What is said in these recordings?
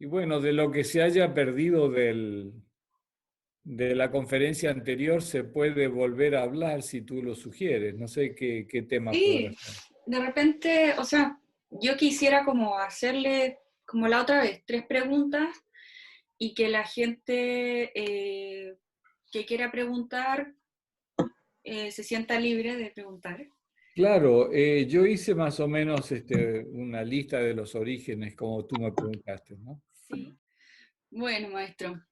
Y bueno, de lo que se haya perdido de la conferencia anterior se puede volver a hablar si tú lo sugieres. No sé qué tema podrá Sí, ser. de repente, o sea, yo quisiera como hacerle, como la otra vez, tres preguntas y que la gente que quiera preguntar se sienta libre de preguntar. Claro, yo hice más o menos una lista de los orígenes, como tú me preguntaste, ¿no? Sí. Bueno, maestro.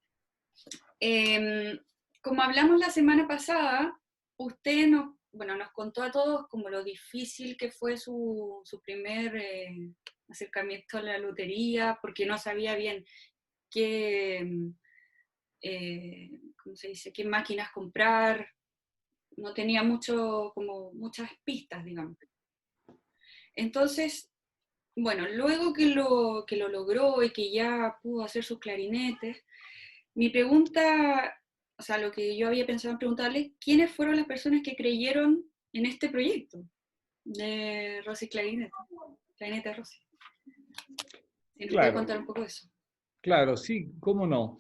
Eh, Como hablamos la semana pasada, usted nos, bueno, nos contó a todos como lo difícil que fue su primer acercamiento a la lotería, porque no sabía bien qué, ¿cómo se dice?, qué máquinas comprar, no tenía mucho, como muchas pistas, digamos. Entonces, bueno, luego que lo logró y que ya pudo hacer sus clarinetes, mi pregunta, o sea, lo que yo había pensado en preguntarle, ¿quiénes fueron las personas que creyeron en este proyecto de Rosy Clarinete? Clarinete Rosy. Si nos puede Claro, contar un poco de eso. claro, sí, cómo no.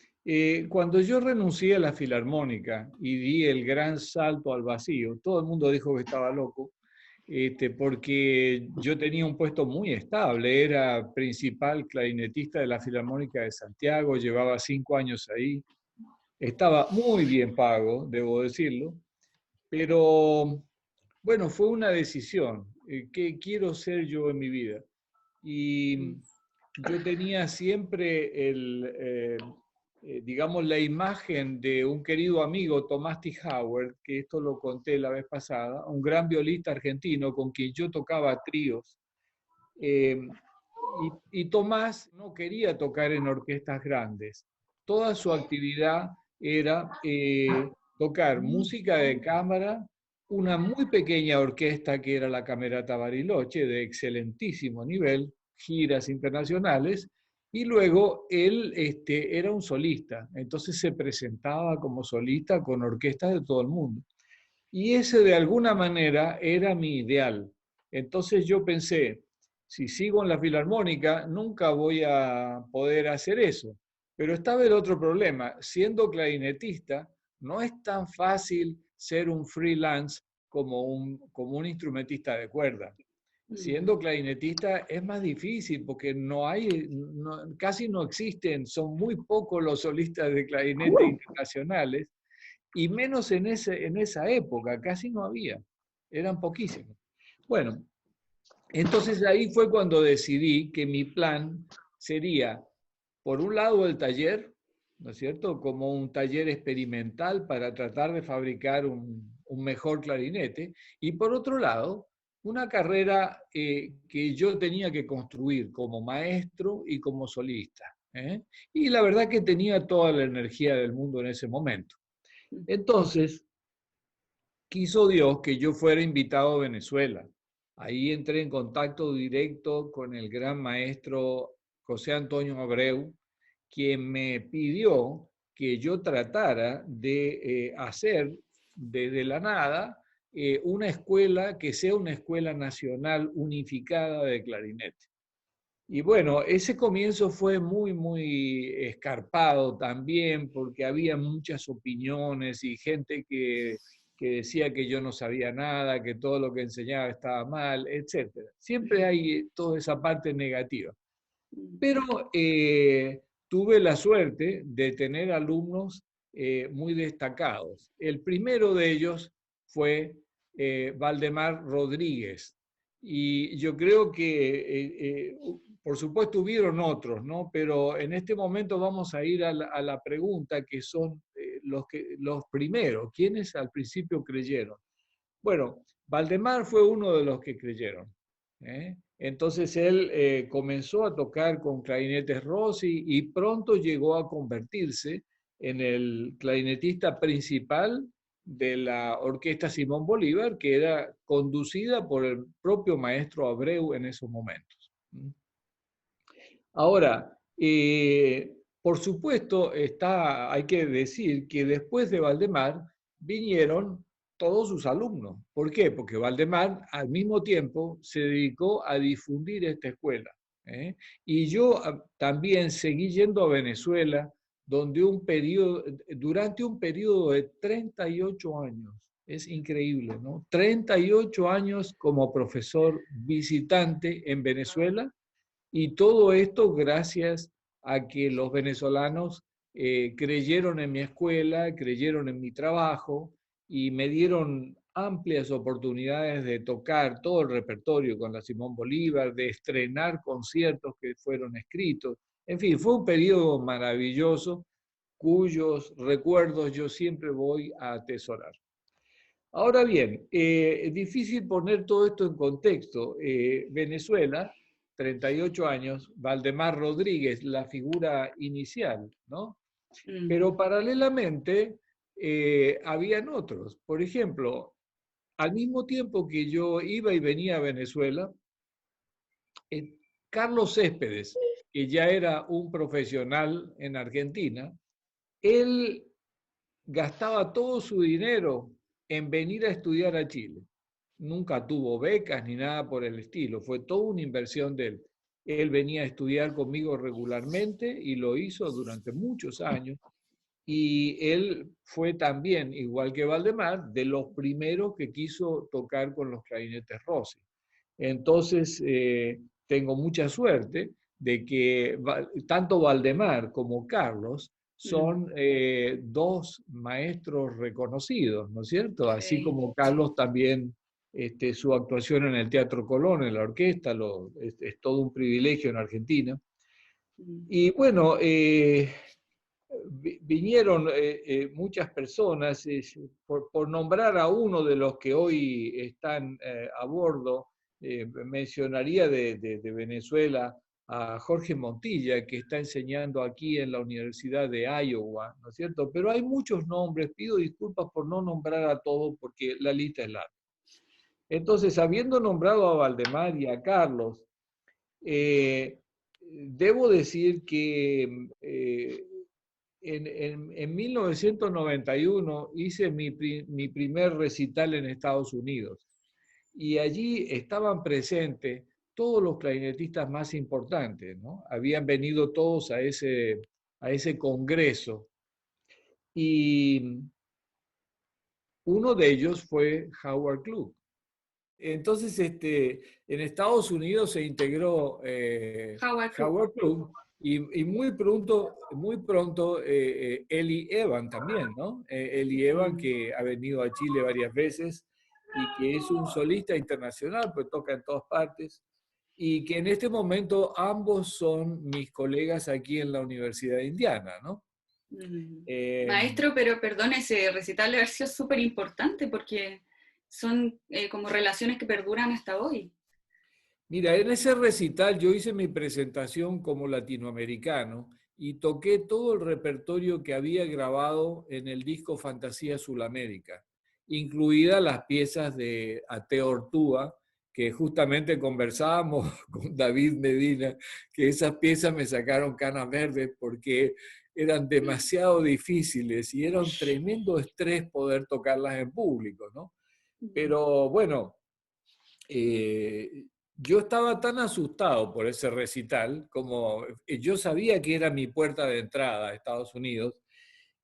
Cuando yo renuncié a la Filarmónica y di el gran salto al vacío, todo el mundo dijo que estaba loco, porque yo tenía un puesto muy estable, era principal clarinetista de la Filarmónica de Santiago, llevaba 5 años ahí, estaba muy bien pago, debo decirlo, pero bueno, fue una decisión, ¿qué quiero ser yo en mi vida? Y yo tenía siempre digamos, la imagen de un querido amigo, Tomás T. Howard, que esto lo conté la vez pasada, un gran violista argentino con quien yo tocaba tríos. Eh, y Tomás no quería tocar en orquestas grandes. Toda su actividad era tocar música de cámara, una muy pequeña orquesta que era la Camerata Bariloche, de excelentísimo nivel, giras internacionales, y luego él era un solista, entonces se presentaba como solista con orquestas de todo el mundo. Y ese de alguna manera era mi ideal. Entonces yo pensé, si sigo en la filarmónica, nunca voy a poder hacer eso. Pero estaba el otro problema, siendo clarinetista, no es tan fácil ser un freelance como un instrumentista de cuerda. Mm. Siendo clarinetista es más difícil porque casi no existen, son muy pocos los solistas de clarinete internacionales y menos en esa época, casi no había, eran poquísimos. Bueno, entonces ahí fue cuando decidí que mi plan sería, por un lado, el taller, ¿no es cierto? Como un taller experimental para tratar de fabricar un mejor clarinete, y por otro lado, una carrera que yo tenía que construir como maestro y como solista. ¿Eh? Y la verdad que tenía toda la energía del mundo en ese momento. Entonces, quiso Dios que yo fuera invitado a Venezuela. Ahí entré en contacto directo con el gran maestro José Antonio Abreu, quien me pidió que yo tratara de hacer desde la nada una escuela que sea una escuela nacional unificada de clarinete. Y bueno, ese comienzo fue muy escarpado también porque había muchas opiniones y gente que decía que yo no sabía nada, que todo lo que enseñaba estaba mal, etcétera. Siempre hay toda esa parte negativa. Pero tuve la suerte de tener alumnos muy destacados. El primero de ellos fue Valdemar Rodríguez. Y yo creo que, por supuesto, hubieron otros, ¿no? Pero en este momento vamos a ir a la pregunta que son los primeros. ¿Quiénes al principio creyeron? Bueno, Valdemar fue uno de los que creyeron. ¿Eh? Entonces él comenzó a tocar con clarinetes Rossi y pronto llegó a convertirse en el clarinetista principal de la orquesta Simón Bolívar, que era conducida por el propio maestro Abreu en esos momentos. Ahora, por supuesto, hay que decir que después de Valdemar vinieron todos sus alumnos. ¿Por qué? Porque Valdemar al mismo tiempo se dedicó a difundir esta escuela. ¿eh? Y yo también seguí yendo a Venezuela durante un periodo de 38 años. Es increíble, ¿no? 38 años como profesor visitante en Venezuela, y todo esto gracias a que los venezolanos creyeron en mi escuela, creyeron en mi trabajo y me dieron amplias oportunidades de tocar todo el repertorio con la Simón Bolívar, de estrenar conciertos que fueron escritos. En fin, fue un periodo maravilloso cuyos recuerdos yo siempre voy a atesorar. Ahora bien, es difícil poner todo esto en contexto. Venezuela, 38 años, Valdemar Rodríguez, la figura inicial, ¿no? Pero paralelamente habían otros. Por ejemplo, al mismo tiempo que yo iba y venía a Venezuela, eh, Carlos Céspedes, que ya era un profesional en Argentina, él gastaba todo su dinero en venir a estudiar a Chile. Nunca tuvo becas ni nada por el estilo, fue toda una inversión de él. Él venía a estudiar conmigo regularmente y lo hizo durante muchos años. Y él fue también, igual que Valdemar, de los primeros que quiso tocar con los clarinetes Rossi. Entonces, tengo mucha suerte de que tanto Valdemar como Carlos son dos maestros reconocidos, ¿no es cierto? Así Sí. como Carlos también, su actuación en el Teatro Colón, en la orquesta, es todo un privilegio en Argentina. Y bueno, vinieron muchas personas, por nombrar a uno de los que hoy están a bordo, mencionaría de Venezuela a Jorge Montilla, que está enseñando aquí en la Universidad de Iowa, ¿no es cierto? Pero hay muchos nombres, pido disculpas por no nombrar a todos porque la lista es larga. Entonces, habiendo nombrado a Valdemar y a Carlos, debo decir que en 1991 hice mi primer recital en Estados Unidos, y allí estaban presentes todos los clarinetistas más importantes, ¿no? Habían venido todos a ese congreso, y uno de ellos fue Howard Klug. Entonces, en Estados Unidos se integró Howard Klug. Howard Klug, y muy pronto Eli Evan también, ¿no? Eli Evan, que ha venido a Chile varias veces y que es un solista internacional, pues toca en todas partes, y que en este momento ambos son mis colegas aquí en la Universidad de Indiana, ¿no? Maestro, pero perdón, ese recital debe haber sido súper importante porque son como relaciones que perduran hasta hoy. Mira, en ese recital yo hice mi presentación como latinoamericano y toqué todo el repertorio que había grabado en el disco Fantasía Sulamérica, incluidas las piezas de Ateo Ortúa, que justamente conversábamos con David Medina, que esas piezas me sacaron canas verdes porque eran demasiado difíciles y era un tremendo estrés poder tocarlas en público, ¿no? Pero bueno, eh, yo estaba tan asustado por ese recital, como yo sabía que era mi puerta de entrada a Estados Unidos,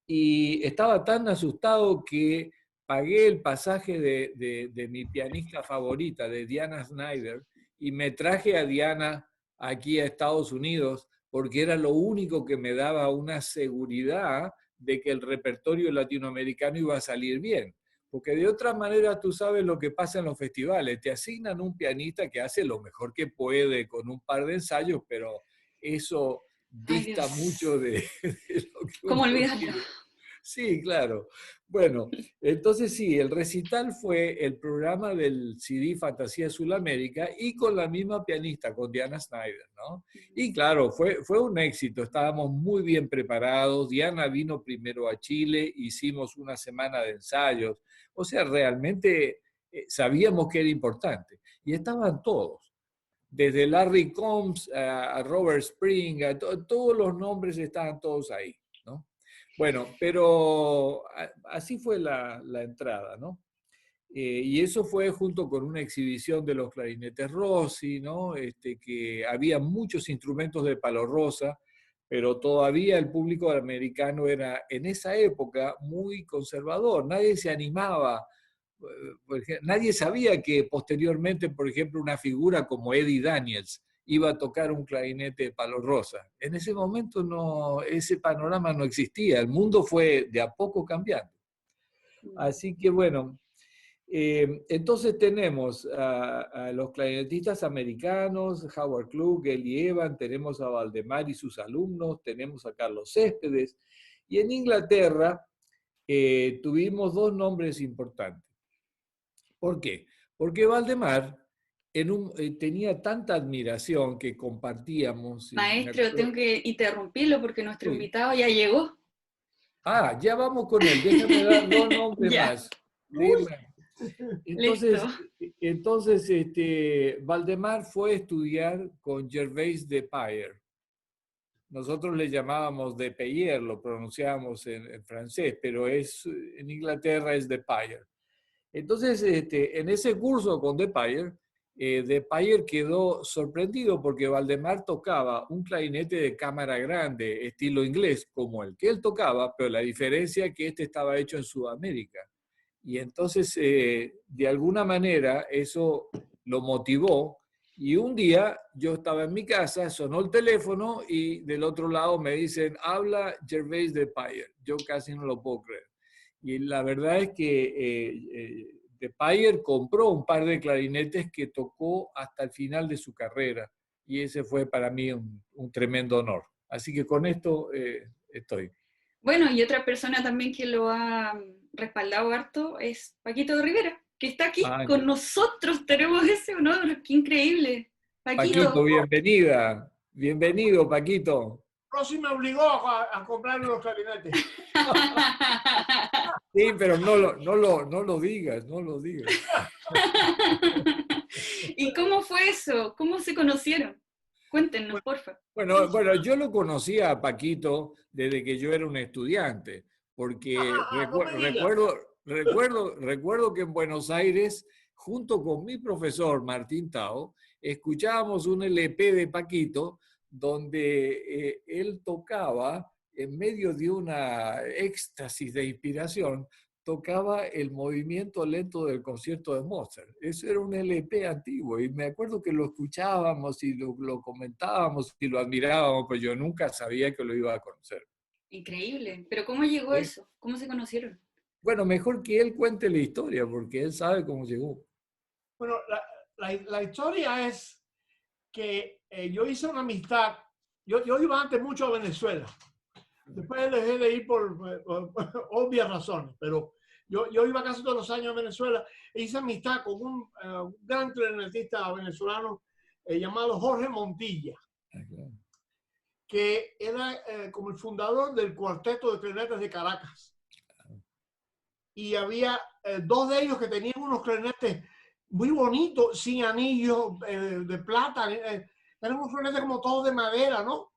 y estaba tan asustado que pagué el pasaje de mi pianista favorita, de Diana Snyder, y me traje a Diana aquí a Estados Unidos porque era lo único que me daba una seguridad de que el repertorio latinoamericano iba a salir bien. Porque de otra manera tú sabes lo que pasa en los festivales, te asignan un pianista que hace lo mejor que puede con un par de ensayos, pero eso Ay, dista mucho Dios. de lo que ¿Cómo uno olvidarlo? quiere. Sí, claro. Bueno, entonces sí, el recital fue el programa del CD Fantasía Sulamérica y con la misma pianista, con Diana Snyder, ¿no? Y claro, fue un éxito, estábamos muy bien preparados. Diana vino primero a Chile, hicimos una semana de ensayos, o sea, realmente sabíamos que era importante. Y estaban todos, desde Larry Combs a Robert Spring, todos los nombres estaban todos ahí, ¿no? Bueno, pero así fue la entrada, ¿no? Y eso fue junto con una exhibición de los clarinetes Rossi, ¿no? Que había muchos instrumentos de palo rosa, pero todavía el público americano era en esa época muy conservador. Nadie se animaba, nadie sabía que posteriormente, por ejemplo, una figura como Eddie Daniels iba a tocar un clarinete de palo rosa. En ese momento no, ese panorama no existía. El mundo fue de a poco cambiando. Así que bueno, entonces tenemos a los clarinetistas americanos, Howard Klug, Eli Evan, tenemos a Valdemar y sus alumnos, tenemos a Carlos Céspedes, y en Inglaterra tuvimos dos nombres importantes. ¿Por qué? Porque Valdemar tenía tanta admiración que compartíamos. Maestro, tengo que interrumpirlo porque nuestro Sí. invitado ya llegó. Ah, ya vamos con él, déjame dar dos nombres Ya. más. Entonces, Valdemar fue a estudiar con Gervais de Payer. Nosotros le llamábamos de Payer, lo pronunciábamos en francés, pero en Inglaterra es de Payer. Entonces, en ese curso con de Payer quedó sorprendido porque Valdemar tocaba un clarinete de cámara grande, estilo inglés, como el que él tocaba, pero la diferencia es que este estaba hecho en Sudamérica. Y entonces, de alguna manera, eso lo motivó. Y un día yo estaba en mi casa, sonó el teléfono y del otro lado me dicen, habla Gervais de Payer. Yo casi no lo puedo creer. Y la verdad es que de Payer compró un par de clarinetes que tocó hasta el final de su carrera. Y ese fue para mí un tremendo honor. Así que con esto estoy. Bueno, y otra persona también que lo ha respaldado harto es Paquito Rivera, que está aquí con nosotros. Tenemos ese honor, qué increíble. Paquito, bienvenida. Bienvenido, Paquito. Rossi me obligó a comprar los clarinetes. Sí, pero no lo digas, no lo digas. ¿Y cómo fue eso? ¿Cómo se conocieron? Cuéntenos, porfa. Bueno, yo lo conocía a Paquito desde que yo era un estudiante, porque recuerdo que en Buenos Aires, junto con mi profesor Martín Tao, escuchábamos un LP de Paquito donde él tocaba, en medio de una éxtasis de inspiración, tocaba el movimiento lento del concierto de Mozart. Eso era un LP antiguo y me acuerdo que lo escuchábamos y lo comentábamos y lo admirábamos, pero yo nunca sabía que lo iba a conocer. Increíble. ¿Pero cómo llegó eso? ¿Cómo se conocieron? Bueno, mejor que él cuente la historia, porque él sabe cómo llegó. Bueno, la historia es que yo hice una amistad. Yo iba antes mucho a Venezuela. Después dejé de ir por obvias razones, pero yo iba casi todos los años a Venezuela e hice amistad con un gran clarinetista venezolano llamado Jorge Montilla, que era como el fundador del cuarteto de clarinetes de Caracas. Y había dos de ellos que tenían unos clarinetes muy bonitos, sin anillos de plata. Eran unos clarinetes como todos de madera, ¿no?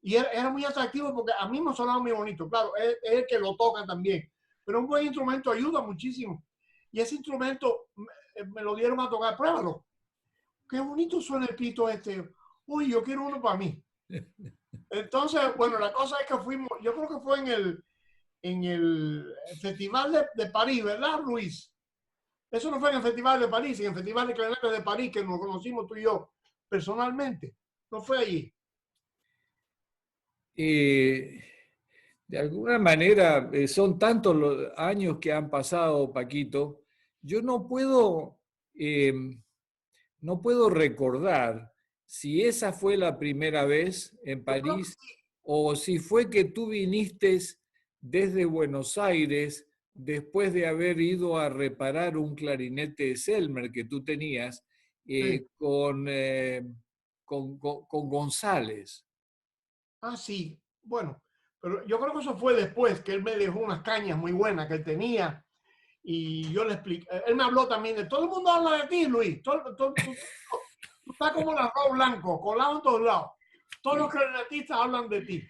Y era muy atractivo porque a mí me sonaba muy bonito. Claro, es el que lo toca también. Pero un buen instrumento ayuda muchísimo. Y ese instrumento me lo dieron a tocar. Pruébalo. Qué bonito suena el pito este. Uy, yo quiero uno para mí. Entonces, bueno, la cosa es que fuimos, yo creo que fue en el Festival de París, ¿verdad, Luis? Eso no fue en el Festival de París, en el Festival de Clarinetes de París, que nos conocimos tú y yo personalmente. No fue allí. De alguna manera, son tantos los años que han pasado, Paquito, yo no puedo recordar si esa fue la primera vez en París o si fue que tú viniste desde Buenos Aires después de haber ido a reparar un clarinete Selmer que tú tenías con González. Ah, sí. Bueno, pero yo creo que eso fue después, que él me dejó unas cañas muy buenas que él tenía y yo le expliqué. Él me habló también de todo el mundo habla de ti, Luis. Tú estás como el arroz blanco, colado en todos lados. Todos los clarinetistas hablan de ti.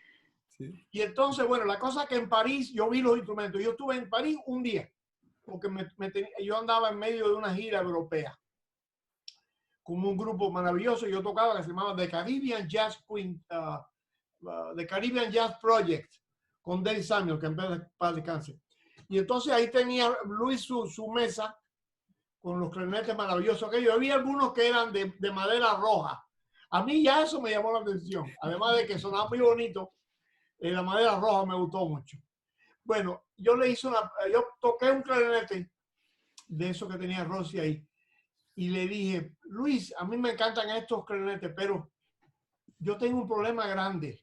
Sí. Y entonces, bueno, la cosa es que en París yo vi los instrumentos. Yo estuve en París un día porque yo andaba en medio de una gira europea con un grupo maravilloso. Yo tocaba que se llamaba The Caribbean Jazz The Caribbean Jazz Project con Dave Samuel, que en vez de paz descanse. Y entonces ahí tenía Luis su mesa con los clarinetes maravillosos que yo. Había algunos que eran de madera roja. A mí ya eso me llamó la atención. Además de que sonaba muy bonito, la madera roja me gustó mucho. Bueno, yo toqué un clarinete de eso que tenía Rossi ahí. Y le dije, Luis, a mí me encantan estos clarinetes, pero yo tengo un problema grande.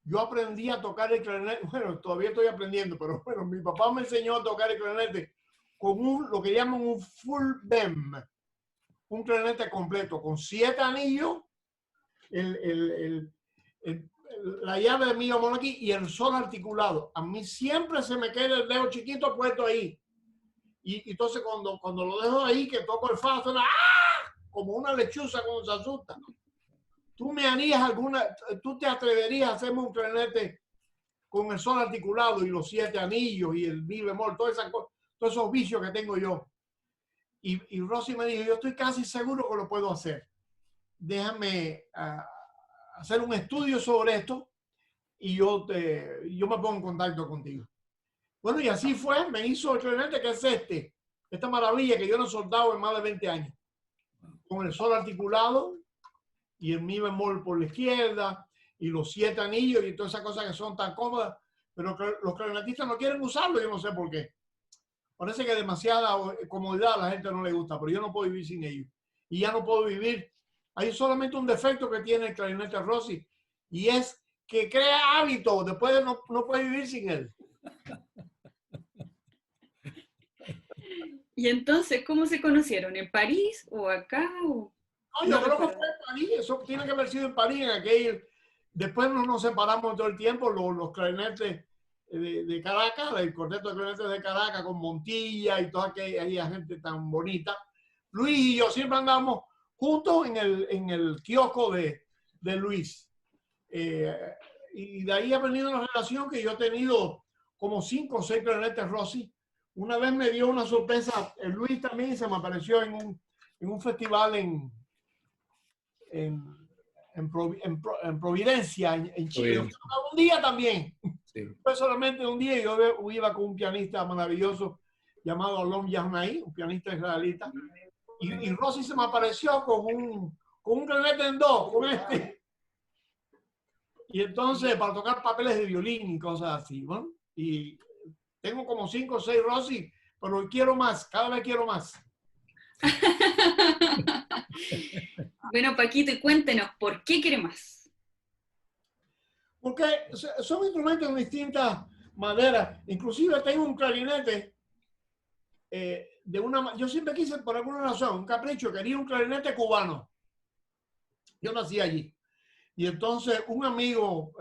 Yo aprendí a tocar el clarinete, bueno, todavía estoy aprendiendo, pero bueno, mi papá me enseñó a tocar el clarinete con lo que llaman un full bem, un clarinete completo, con 7 anillos, la llave de mi mano aquí y el sol articulado. A mí siempre se me queda el dedo chiquito puesto ahí. Y entonces cuando lo dejo ahí, que toco el fa, suena ¡ah! Como una lechuza cuando se asusta. ¿Tú te atreverías a hacerme un clarinete con el sol articulado y los 7 anillos y el mi bemol, todos esos vicios que tengo yo? Y Rossi me dijo, yo estoy casi seguro que lo puedo hacer. Déjame hacer un estudio sobre esto y yo me pongo en contacto contigo. Bueno, y así fue, me hizo el clarinete que es esta maravilla que yo no he soldado en más de 20 años. Con el sol articulado y el mi bemol por la izquierda y los 7 anillos y todas esas cosas que son tan cómodas, pero que los clarinetistas no quieren usarlo, yo no sé por qué. Parece que demasiada comodidad a la gente no le gusta, pero yo no puedo vivir sin ellos. Y ya no puedo vivir. Hay solamente un defecto que tiene el clarinete Rossi y es que crea hábito. Después no puede vivir sin él. Y entonces, ¿cómo se conocieron? ¿En París o acá? No, yo creo que fue en París. Eso tiene que haber sido en París, en aquel. Después no nos separamos todo el tiempo, los clarinetes de Caracas, el cuarteto de clarinetes de Caracas con Montilla y toda aquella gente tan bonita. Luis y yo siempre andamos juntos en el kiosco de Luis. Y de ahí ha venido una relación que yo he tenido como 5 o 6 clarinetes Rossi. Una vez me dio una sorpresa, Luis también se me apareció en un festival en Providencia, en Chile. Un día también. Sí. Fue solamente un día y yo iba con un pianista maravilloso llamado Alon Yahnai, un pianista israelita. Y Rossi se me apareció con un clarinete en do, con este. Y entonces, para tocar papeles de violín y cosas así, ¿no? Y tengo como 5 o 6 Rossi, pero quiero más, cada vez quiero más. Bueno, Paquito, y cuéntenos, ¿por qué quiere más? Porque son instrumentos de distintas maderas. Inclusive tengo un clarinete yo siempre quise, por alguna razón, un capricho, quería un clarinete cubano. Yo nací allí. Y entonces un amigo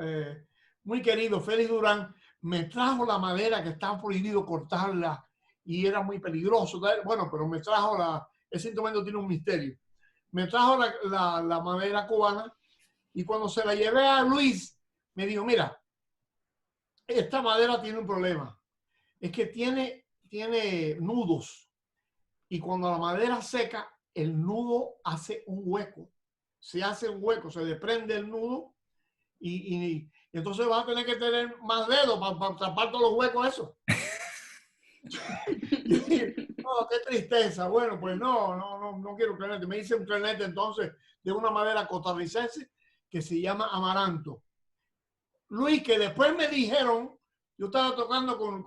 muy querido, Félix Durán, me trajo la madera que estaba prohibido cortarla y era muy peligroso. Bueno, pero me trajo ese instrumento tiene un misterio. Me trajo la madera cubana y cuando se la llevé a Luis, me dijo, mira, esta madera tiene un problema. Es que tiene nudos y cuando la madera seca, el nudo hace un hueco. Se hace un hueco, se desprende el nudo y entonces vas a tener que tener más dedos para tapar todos los huecos esos. No, qué tristeza. Bueno, pues no quiero clarinete. Me hice un clarinete entonces de una madera costarricense que se llama amaranto. Luis, que después me dijeron, yo estaba tocando con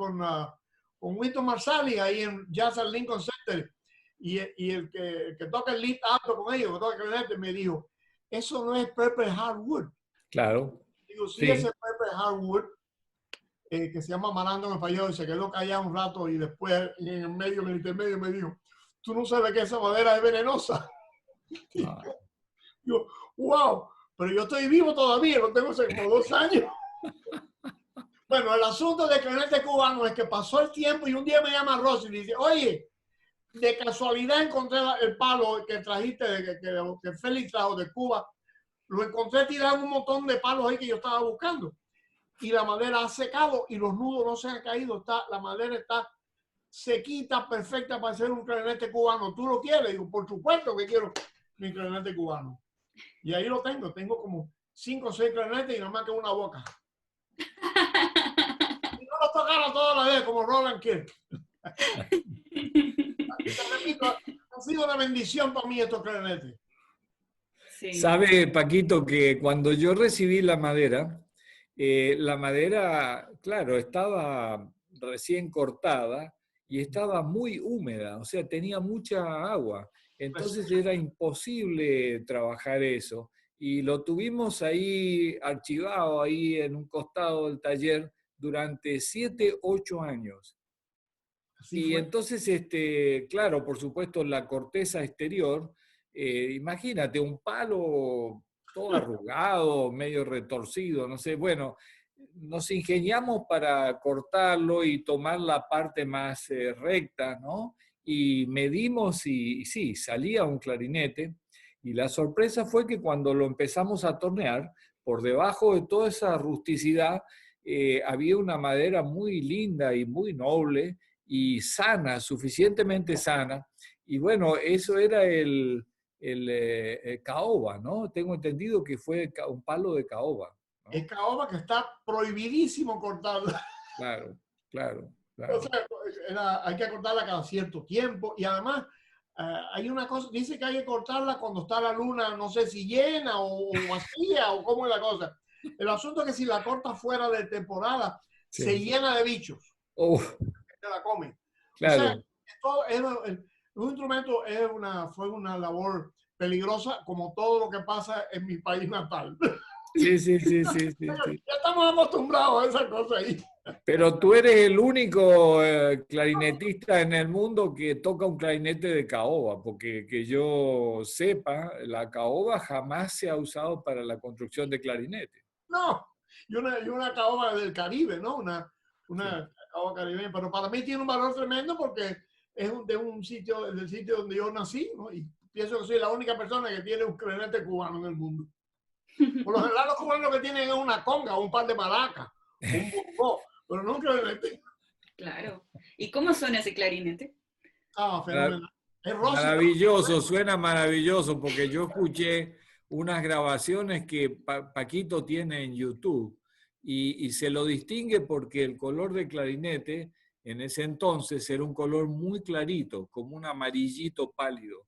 Winston Marsalis ahí en Jazz at Lincoln Center y el que toca el lead alto con ellos, que toca el clarinete, me dijo, eso no es Purple Hardwood. Claro. Digo, sí, ese Purple Hardwood, que se llama Amaranto en español, y se quedó callado un rato y después en el intermedio me dijo, tú no sabes que esa madera es venenosa. Yo, wow, pero yo estoy vivo todavía, lo tengo hace como 2 años. Bueno, el asunto del clarinete cubano es que pasó el tiempo y un día me llama Rossi y dice, oye, de casualidad encontré el palo que trajiste, que Félix trajo de Cuba, lo encontré tirado en un montón de palos ahí que yo estaba buscando. Y la madera ha secado y los nudos no se han caído, la madera está sequita, perfecta para hacer un clarinete cubano. ¿Tú lo quieres? Digo, por supuesto que quiero mi clarinete cubano. Y ahí lo tengo. Tengo como 5 o 6 clarinetes y nada más que una boca. Y no los tocaron toda la vez como Roland Kirk. Ha sido una bendición para mí estos clarinetes. Sí. Sabe, Paquito, que cuando yo recibí la madera, claro, estaba recién cortada y estaba muy húmeda, o sea, tenía mucha agua. Entonces era imposible trabajar eso. Y lo tuvimos ahí archivado, ahí en un costado del taller, durante 7, 8 años. Así Y fue. entonces, claro, por supuesto, la corteza exterior, imagínate, un palo todo arrugado, medio retorcido, no sé, bueno, nos ingeniamos para cortarlo y tomar la parte más recta, ¿no? Y medimos y sí, salía un clarinete. Y la sorpresa fue que cuando lo empezamos a tornear, por debajo de toda esa rusticidad, había una madera muy linda y muy noble, y sana, suficientemente sana. Y bueno, eso era el caoba, ¿no? Tengo entendido que fue un palo de caoba, ¿no? Es caoba que está prohibidísimo cortarla. Claro, claro, O claro. sea, hay que cortarla cada cierto tiempo. Y además, hay una cosa, dice que hay que cortarla cuando está la luna, no sé si llena o vacía o cómo es la cosa. El asunto es que si la cortas fuera de temporada, se Sí. llena de bichos. Uf, Se la comen. O sea, claro. esto es, un instrumento fue una labor peligrosa, como todo lo que pasa en mi país natal. Sí, sí, sí, sí, sí, sí. Ya estamos acostumbrados a esa cosa ahí. Pero tú eres el único clarinetista en el mundo que toca un clarinete de caoba, porque que yo sepa, la caoba jamás se ha usado para la construcción de clarinete. No, y una caoba del Caribe, ¿no? Sí. Una caoba caribeña, pero para mí tiene un valor tremendo porque es del sitio donde yo nací, ¿no? Y pienso que soy la única persona que tiene un clarinete cubano en el mundo. Por lo general los cubanos que tienen es una conga, un par de maracas, un bongo, pero no un clarinete. Claro. ¿Y cómo suena ese clarinete? Ah, fenomenal. Es Rossi. Maravilloso, suena maravilloso, porque yo escuché unas grabaciones que Paquito tiene en YouTube y se lo distingue porque el color de clarinete en ese entonces era un color muy clarito, como un amarillito pálido.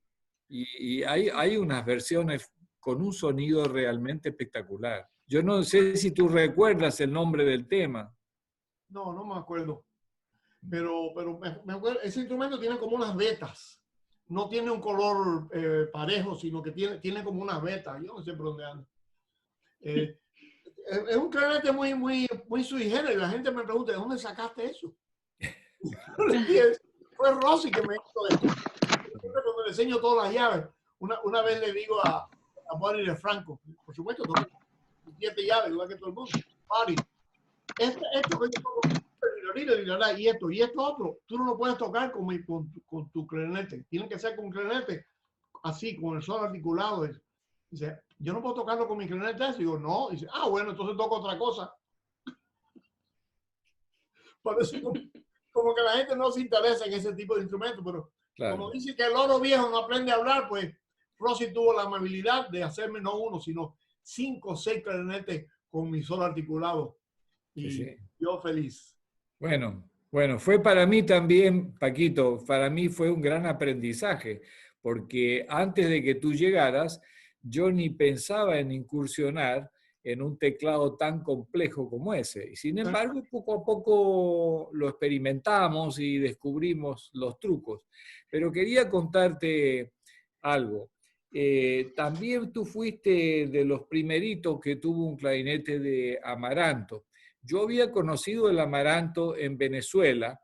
Y hay unas versiones con un sonido realmente espectacular. Yo no sé si tú recuerdas el nombre del tema. No, no me acuerdo. Pero me acuerdo, ese instrumento tiene como unas vetas. No tiene un color parejo, sino que tiene como unas vetas. Yo no sé por dónde anda. Es un clarinete muy sui generis. La gente me pregunta, ¿de dónde sacaste eso? Fue Rossi que me hizo esto. Cuando le enseño todas las llaves, una vez le digo a Buddy de Franco, por supuesto, toco 7 llaves, igual que todo el mundo. Buddy, esto que yo toco, y esto otro, tú no lo puedes tocar con tu clarinete. Tiene que ser con un clarinete así, con el solo articulado. Dice, yo no puedo tocarlo con mi clarinete. Digo, no. Dice, bueno, entonces toco otra cosa. Parece como que la gente no se interesa en ese tipo de instrumentos, pero Claro. como dice que el loro viejo no aprende a hablar, pues Rossi tuvo la amabilidad de hacerme no uno, sino 5 o 6 clarinetes con mi solo articulado. Y Sí, sí. yo feliz. Bueno, fue para mí también, Paquito, para mí fue un gran aprendizaje, porque antes de que tú llegaras, yo ni pensaba en incursionar en un teclado tan complejo como ese. Y sin embargo, poco a poco lo experimentamos y descubrimos los trucos. Pero quería contarte algo. También tú fuiste de los primeritos que tuvo un clarinete de Amaranto. Yo había conocido el amaranto en Venezuela,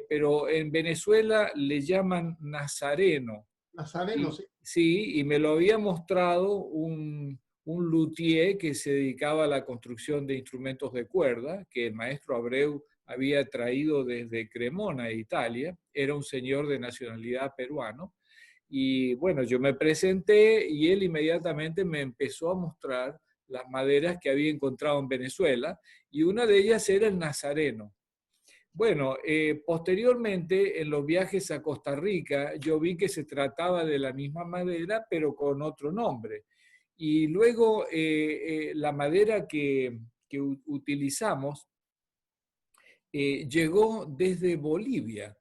pero en Venezuela le llaman nazareno. Nazareno, sí. Sí, y me lo había mostrado un luthier que se dedicaba a la construcción de instrumentos de cuerda, que el maestro Abreu había traído desde Cremona, Italia. Era un señor de nacionalidad peruano. Y bueno, yo me presenté y él inmediatamente me empezó a mostrar las maderas que había encontrado en Venezuela, y una de ellas era el nazareno. Bueno, posteriormente en los viajes a Costa Rica yo vi que se trataba de la misma madera pero con otro nombre. Y luego la madera que utilizamos llegó desde Bolivia.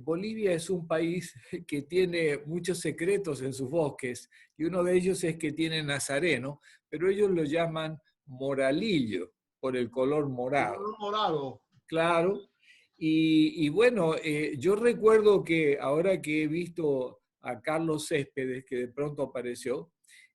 Bolivia es un país que tiene muchos secretos en sus bosques y uno de ellos es que tiene nazareno, pero ellos lo llaman moralillo por el color morado. Color morado. Claro. Y bueno, yo recuerdo que ahora que he visto a Carlos Céspedes, que de pronto apareció,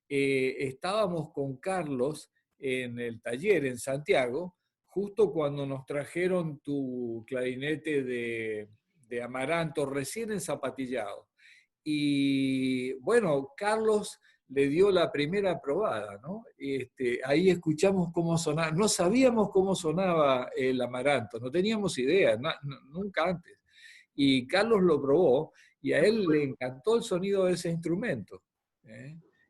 estábamos con Carlos en el taller en Santiago, justo cuando nos trajeron tu clarinete de amaranto recién ensapatillado. Y bueno, Carlos le dio la primera probada, ¿no? Ahí escuchamos cómo sonaba, no sabíamos cómo sonaba el amaranto, no teníamos idea, nunca antes. Y Carlos lo probó y a él le encantó el sonido de ese instrumento.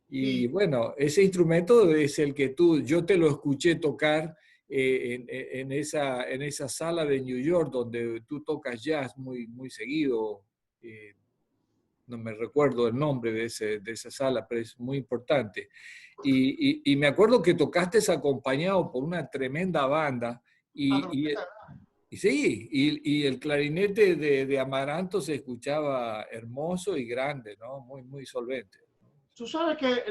Y bueno, ese instrumento es el que yo te lo escuché tocar en esa sala de New York donde tú tocas jazz muy seguido. No me recuerdo el nombre de esa sala, pero es muy importante. Y me acuerdo que tocaste acompañado por una tremenda banda y sí, y el clarinete de Amaranto se escuchaba hermoso y grande, ¿no? Muy solvente. Tú sabes que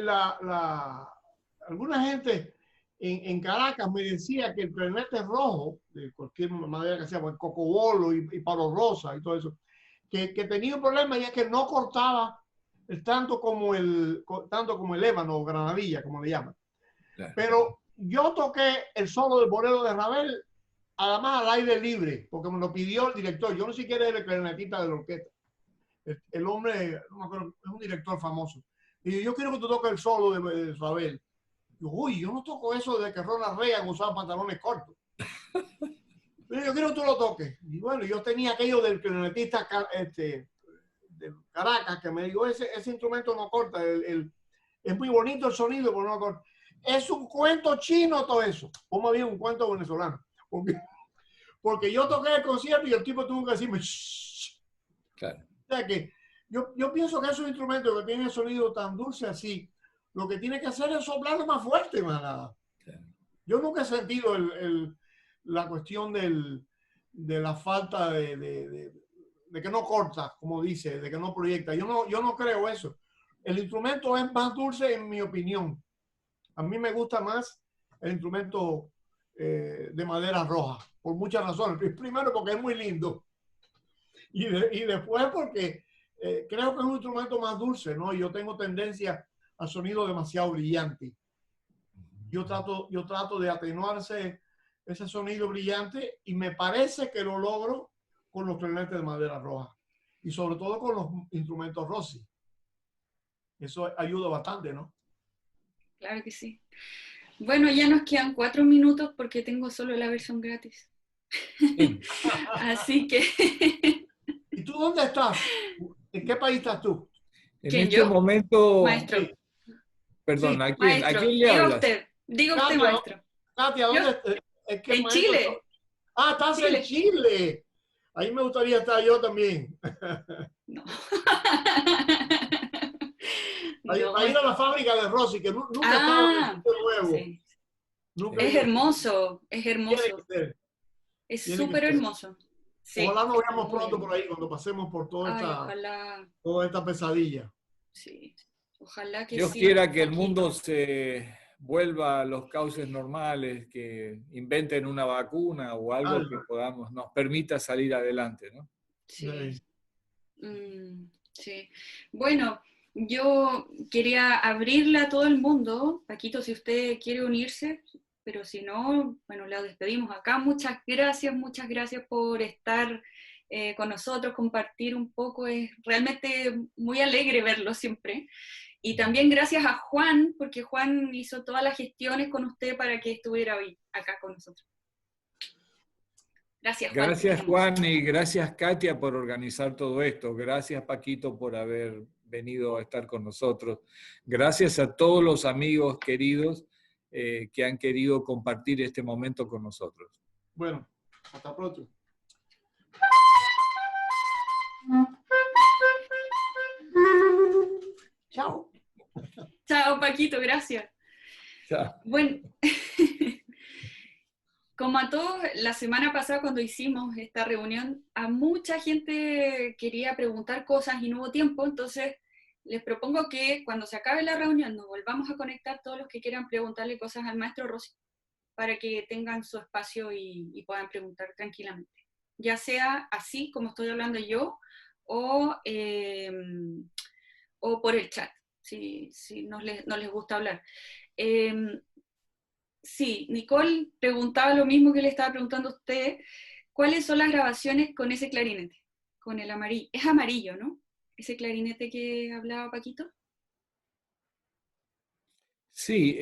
alguna gente en Caracas me decía que el clarinete rojo, de cualquier madera que sea, el cocobolo y palo rosa y todo eso, que tenía un problema y es que no cortaba tanto como el ébano o granadilla, como le llaman. Claro. Pero yo toqué el solo del bolero de Ravel, además al aire libre, porque me lo pidió el director. Yo no sé si quiere el clarinetista de la orquesta. El hombre, no me acuerdo, es un director famoso. Y yo quiero que tú toques el solo de Ravel. Uy, yo no toco eso de que Ronald Reagan usaba pantalones cortos. Pero yo quiero que tú lo toques. Y bueno, yo tenía aquello del clarinetista de Caracas que me dijo, ese instrumento no corta, es muy bonito el sonido, pero no corta. Es un cuento chino todo eso. O más bien un cuento venezolano. Porque yo toqué el concierto y el tipo tuvo que decirme, shh. Claro. O sea que yo pienso que esos instrumentos que tienen el sonido tan dulce así, lo que tiene que hacer es soplarlo más fuerte, manada. Claro. Yo nunca he sentido la cuestión de la falta de que no corta, como dice, de que no proyecta. Yo no creo eso. El instrumento es más dulce en mi opinión. A mí me gusta más el instrumento de madera roja, por muchas razones. Primero porque es muy lindo y después porque creo que es un instrumento más dulce, ¿no? Yo tengo tendencia al sonido demasiado brillante. Yo trato de atenuarse ese sonido brillante y me parece que lo logro con los clarinetes de madera roja y sobre todo con los instrumentos Rossi. Eso ayuda bastante, ¿no? Claro que sí. Bueno, ya nos quedan 4 minutos porque tengo solo la versión gratis. Así que... ¿Y tú dónde estás? ¿En qué país estás tú? En este momento... Maestro. Perdón, sí, ¿a quién le diga hablas? Diga usted, Katia, maestro. Katia, ¿dónde estás? En Chile. Ah, estás en Chile. Ahí me gustaría estar yo también. No. Ahí a la fábrica de Rossi, que nunca estaba en el sitio nuevo. Sí. Es hermoso, es hermoso. Es súper hermoso. Sí. Ojalá nos veamos pronto por ahí cuando pasemos por toda esta pesadilla. Sí, ojalá que Dios quiera que el mundo se vuelva a los cauces normales, que inventen una vacuna o algo que nos permita salir adelante, ¿no? Sí. Sí. Bueno, yo quería abrirla a todo el mundo. Paquito, si usted quiere unirse, pero si no, bueno, la despedimos acá. Muchas gracias por estar con nosotros, compartir un poco. Es realmente muy alegre verlo siempre. Y también gracias a Juan, porque Juan hizo todas las gestiones con usted para que estuviera hoy acá con nosotros. Gracias, Juan. Gracias, Juan, y gracias, Katia, por organizar todo esto. Gracias, Paquito, por haber venido a estar con nosotros. Gracias a todos los amigos queridos que han querido compartir este momento con nosotros. Bueno, hasta pronto. Chao. Chao, Paquito, gracias. Chao. Bueno, como a todos, la semana pasada cuando hicimos esta reunión, a mucha gente quería preguntar cosas y no hubo tiempo, entonces les propongo que cuando se acabe la reunión nos volvamos a conectar todos los que quieran preguntarle cosas al maestro Rossi para que tengan su espacio y puedan preguntar tranquilamente. Ya sea así como estoy hablando yo o por el chat, si no les gusta hablar. Sí, Nicole preguntaba lo mismo que le estaba preguntando a usted. ¿Cuáles son las grabaciones con ese clarinete? Con el amarillo. Es amarillo, ¿no? Ese clarinete que hablaba Paquito. Sí,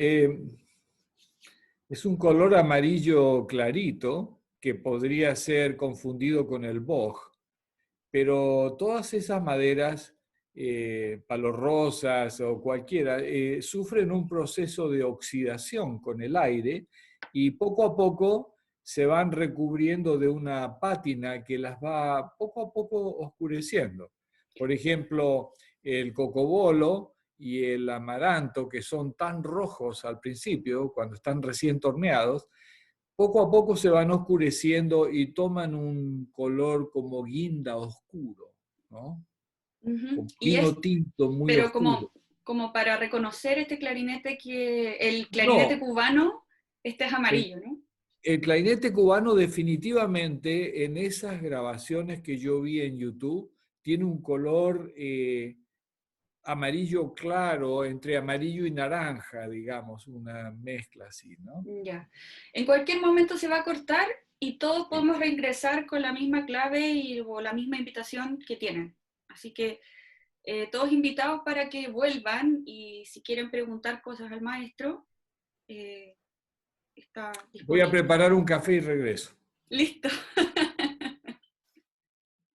es un color amarillo clarito que podría ser confundido con el boj, pero todas esas maderas, palos rosas o cualquiera, sufren un proceso de oxidación con el aire y poco a poco se van recubriendo de una pátina que las va poco a poco oscureciendo. Por ejemplo, el cocobolo y el amaranto, que son tan rojos al principio, cuando están recién torneados, poco a poco se van oscureciendo y toman un color como guinda oscuro, ¿no? Uh-huh. Con vino tinto muy pero oscuro. como para reconocer este clarinete, que el clarinete No, cubano, este es el, amarillo, ¿no? el clarinete cubano definitivamente en esas grabaciones que yo vi en YouTube tiene un color amarillo claro, entre amarillo y naranja, digamos, una mezcla así, ¿no? Ya. En cualquier momento se va a cortar y todos podemos reingresar con la misma clave o la misma invitación que tienen. Así que todos invitados para que vuelvan y si quieren preguntar cosas al maestro, está Voy a disponible. preparar un café y regreso. Listo.